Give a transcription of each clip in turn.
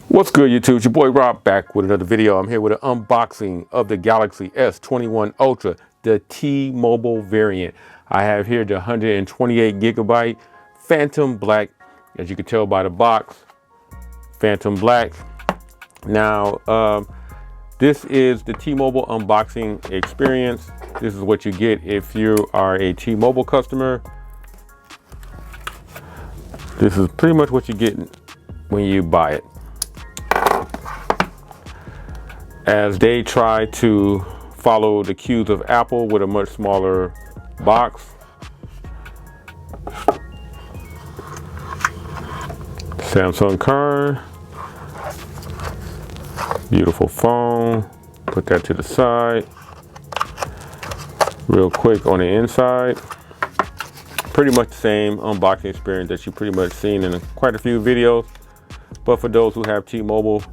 What's good, YouTube? It's your boy Rob back with another video. I'm here with an unboxing of the Galaxy S21 Ultra, the T-Mobile variant. I have here the 128 gigabyte Phantom Black, as you can tell by the box, Phantom Black. Now, this is the T-Mobile unboxing experience. This is what you get if you are a T-Mobile customer. This is pretty much what you get when you buy it, as they try to follow the cues of Apple with a much smaller box. Samsung card, beautiful phone. Put that to the side. Real quick on the inside, pretty much the same unboxing experience that you pretty much seen in quite a few videos, but for those who have T-Mobile,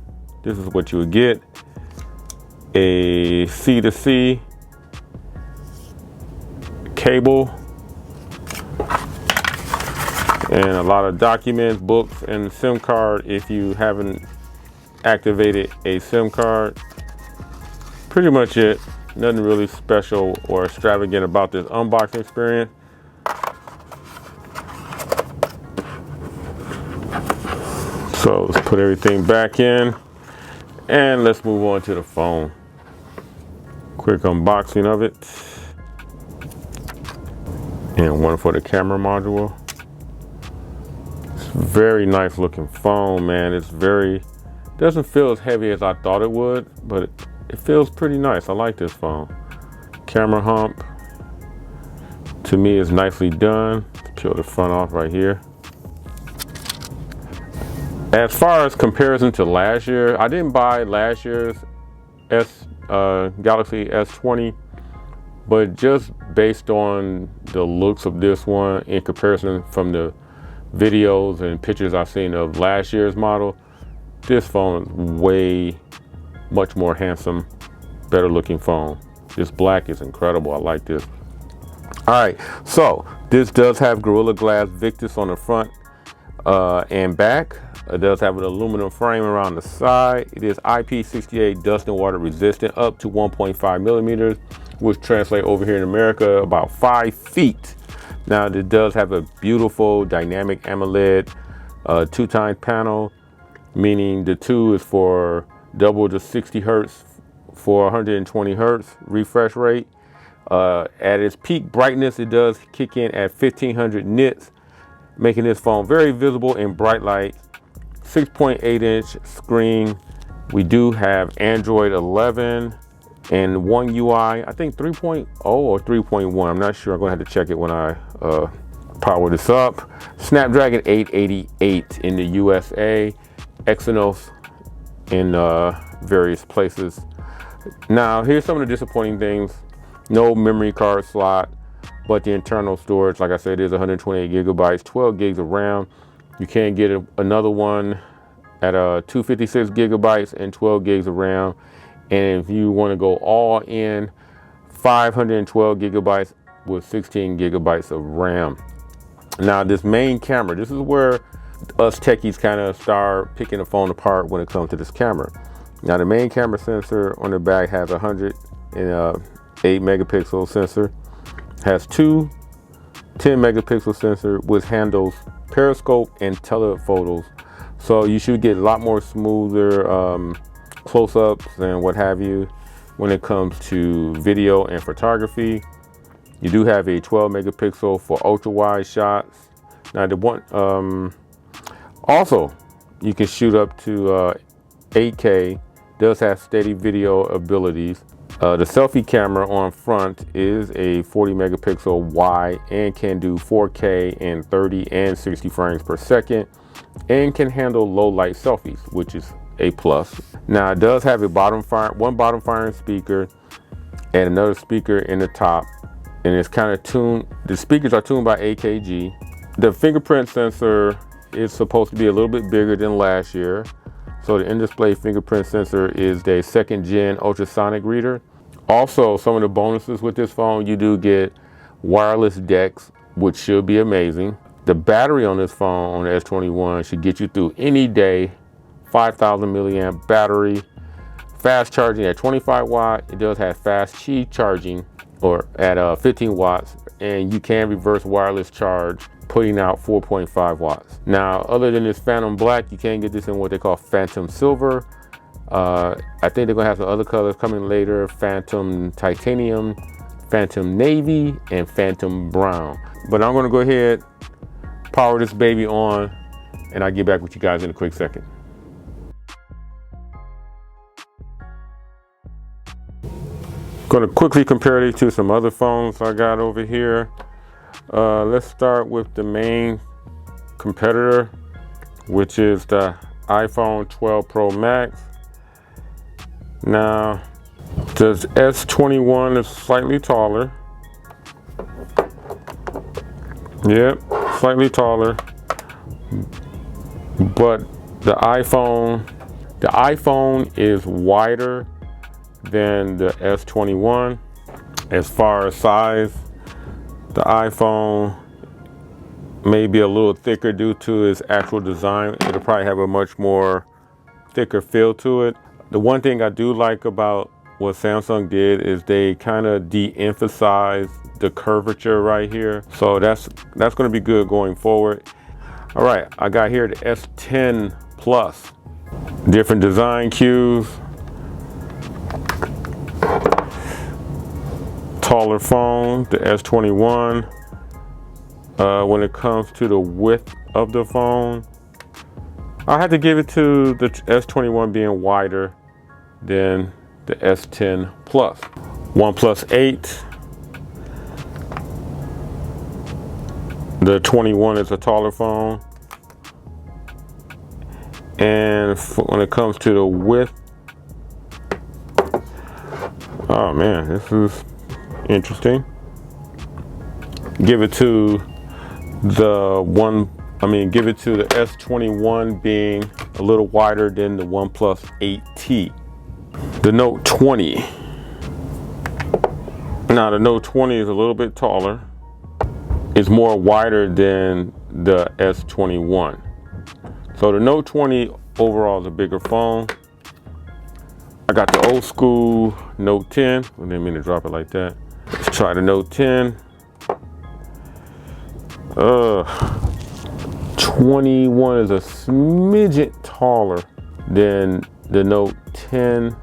this is what you would get. A C2C cable and a lot of documents, books, and SIM card if you haven't activated a SIM card. Pretty much it. Nothing really special or extravagant about this unboxing experience. So let's put everything back in and let's move on to the phone. Quick unboxing of it. And one for the camera module. It's a very nice looking phone, man. It's doesn't feel as heavy as I thought it would, but it feels pretty nice. I like this phone. Camera hump, to me, is nicely done. Let's peel the front off right here. As far as comparison to last year, I didn't buy last year's Galaxy S20, but just based on the looks of this one in comparison from the videos and pictures I've seen of last year's model, this phone is much more handsome, better looking phone. This black is incredible. I like this. All right, so this does have Gorilla Glass Victus on the front and back. It does have an aluminum frame around the side. It is IP68 dust and water resistant up to 1.5 millimeters, which translate over here in America about 5 feet. Now, it does have a beautiful dynamic AMOLED 2x panel, meaning the 2 is for double the 60 hertz for 120 hertz refresh rate. At its peak brightness, it does kick in at 1500 nits, making this phone very visible in bright light. 6.8-inch screen. We do have Android 11 and One UI, I think 3.0 or 3.1. I'm not sure. I'm gonna have to check it when I power this up. Snapdragon 888 in the USA, Exynos in various places. Now, here's some of the disappointing things. No memory card slot, but the internal storage, like I said, is 128 gigabytes, 12 gigs of RAM. You can get another one at 256 gigabytes and 12 gigs of RAM. And if you want to go all in, 512 gigabytes with 16 gigabytes of RAM. Now, this main camera, this is where us techies kind of start picking the phone apart when it comes to this camera. Now, the main camera sensor on the back has 108 megapixel sensor, has two 10 megapixel sensor, which handles periscope and telephotos. So you should get a lot more smoother close-ups and what have you when it comes to video and photography. You do have a 12 megapixel for ultra wide shots. Now the one also you can shoot up to 8K, does have steady video abilities. The selfie camera on front is a 40 megapixel wide and can do 4K and 30 and 60 frames per second, and can handle low light selfies, which is a plus. Now, it does have a one bottom firing speaker and another speaker in the top, and it's kind of tuned. The speakers are tuned by AKG. The fingerprint sensor is supposed to be a little bit bigger than last year. So the in-display fingerprint sensor is the 2nd gen ultrasonic reader. Also, some of the bonuses with this phone, you do get wireless DeX, which should be amazing. The battery on this phone, on the S21, should get you through any day. 5,000 milliamp battery, fast charging at 25 watt. It does have fast Qi charging, or at 15 watts, and you can reverse wireless charge, putting out 4.5 watts. Now, other than this Phantom Black, you can get this in what they call Phantom Silver. I think they're gonna have some other colors coming later: Phantom Titanium, Phantom Navy, and Phantom Brown. But I'm gonna go ahead, power this baby on, and I'll get back with you guys in a quick second. Going to quickly compare these to some other phones I got over here. Let's start with the main competitor, which is the iPhone 12 Pro Max. Now, the S21 is slightly taller. Yep, slightly taller. But the iPhone is wider than the S21. As far as size, the iPhone may be a little thicker due to its actual design. It'll probably have a much more thicker feel to it. The one thing I do like about what Samsung did is they kind of de-emphasized the curvature right here. So that's going to be good going forward. All right, I got here the S10 Plus. Different design cues. Taller phone, the S21. When it comes to the width of the phone, I had to give it to the S21 being wider than the S10 Plus. OnePlus 8. The 21 is a taller phone. And when it comes to the width, oh man, this is interesting. Give it to the S21 being a little wider than the OnePlus 8T. The Note 20. Now the Note 20 is a little bit taller. It's more wider than the S21. So the Note 20 overall is a bigger phone. I got the old school Note 10. I didn't mean to drop it like that. Let's try the Note 10. 21 is a smidget taller than the Note 10.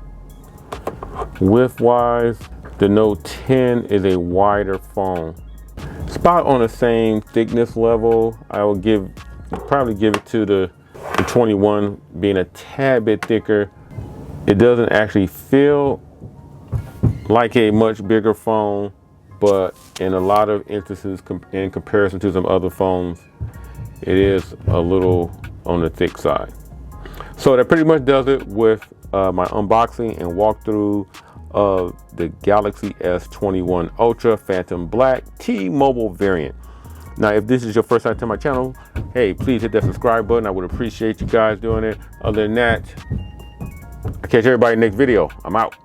Width-wise, the Note 10 is a wider phone. It's about on the same thickness level. I will probably give it to the 21 being a tad bit thicker. It doesn't actually feel like a much bigger phone, but in a lot of instances, in comparison to some other phones, it is a little on the thick side. So that pretty much does it with my unboxing and walkthrough of the Galaxy S21 Ultra Phantom Black T-Mobile variant. Now, if this is your first time to my channel, hey, please hit that subscribe button. I would appreciate you guys doing it. Other than that, I'll catch everybody in the next video. I'm out.